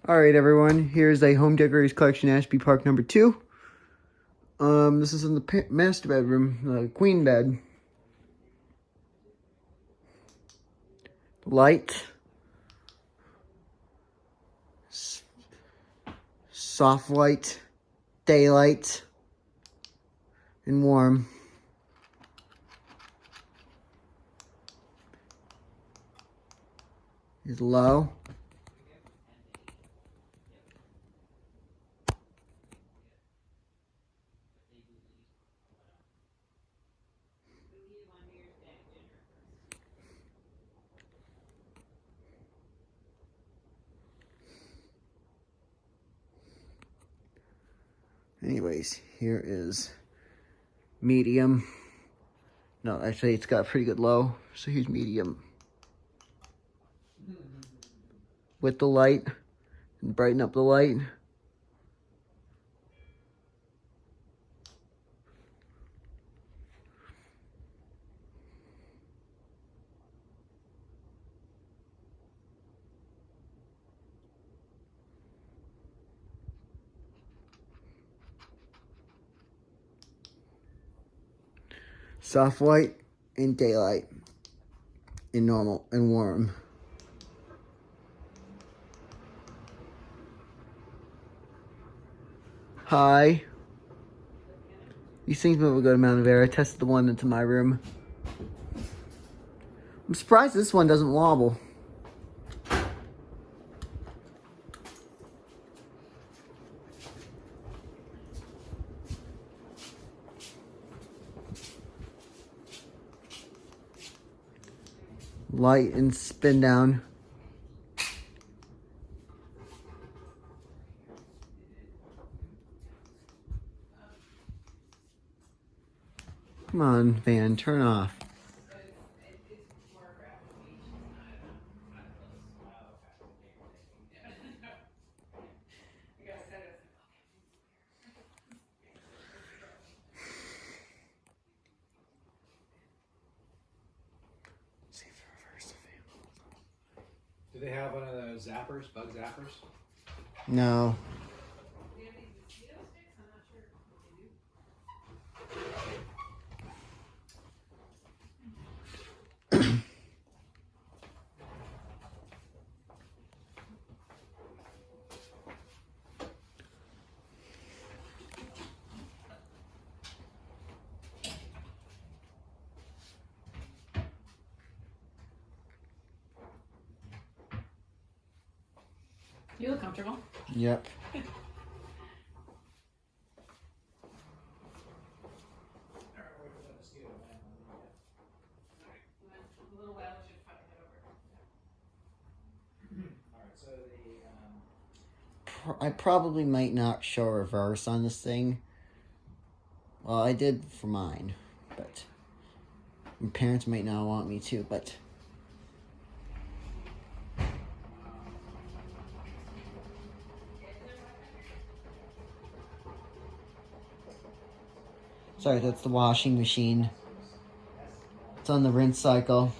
Alright everyone, here's a home decorators collection, Ashby Park number 2. This is in the master bedroom, the queen bed. Light. Soft light. Daylight. And warm. Is low. Anyways, here is medium. No, actually it's got a pretty good low. So here's medium. With the light. And brighten up the light. Soft white and daylight. And normal and warm. High. These things move a good amount of air. I tested the one into my room. I'm surprised this one doesn't wobble. Light and spin down. Come on, fan, turn off. See if it reverses the fan. Do they have one of those zappers, bug zappers? No. You look comfortable. Yep. I probably might not show reverse on this thing. Well, I did for mine, but my parents might not want me to, but sorry, that's the washing machine. It's on the rinse cycle.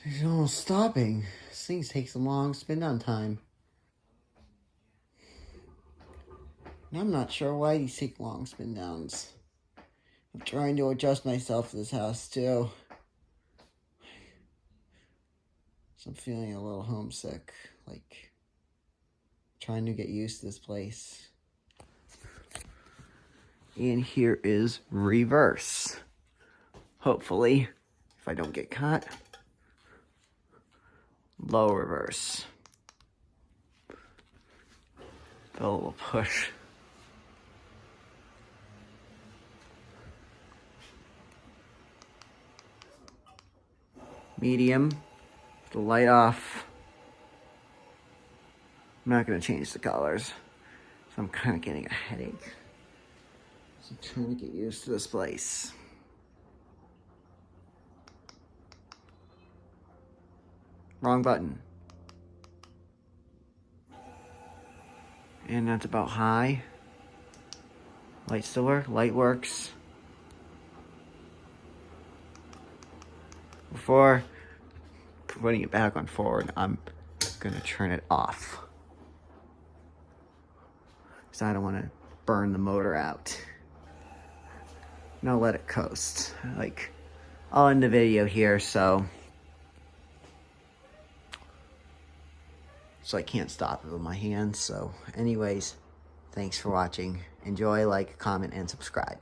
He's almost stopping. This thing takes a long spin down time. And I'm not sure why these take long spin downs. I'm trying to adjust myself to this house too. So I'm feeling a little homesick. Like, trying to get used to this place. And here is reverse. Hopefully, if I don't get caught. Low reverse. A little push. Medium. The light off. I'm not going to change the colors. So I'm kind of getting a headache. So I'm trying to get used to this place. Wrong button. And that's about high. Light still work? Light works. Before putting it back on forward, I'm gonna turn it off. Because I don't want to burn the motor out. And I'll let it coast. Like, I'll end the video here, so I can't stop it with my hands. So anyways, thanks for watching. Enjoy, like, comment, and subscribe.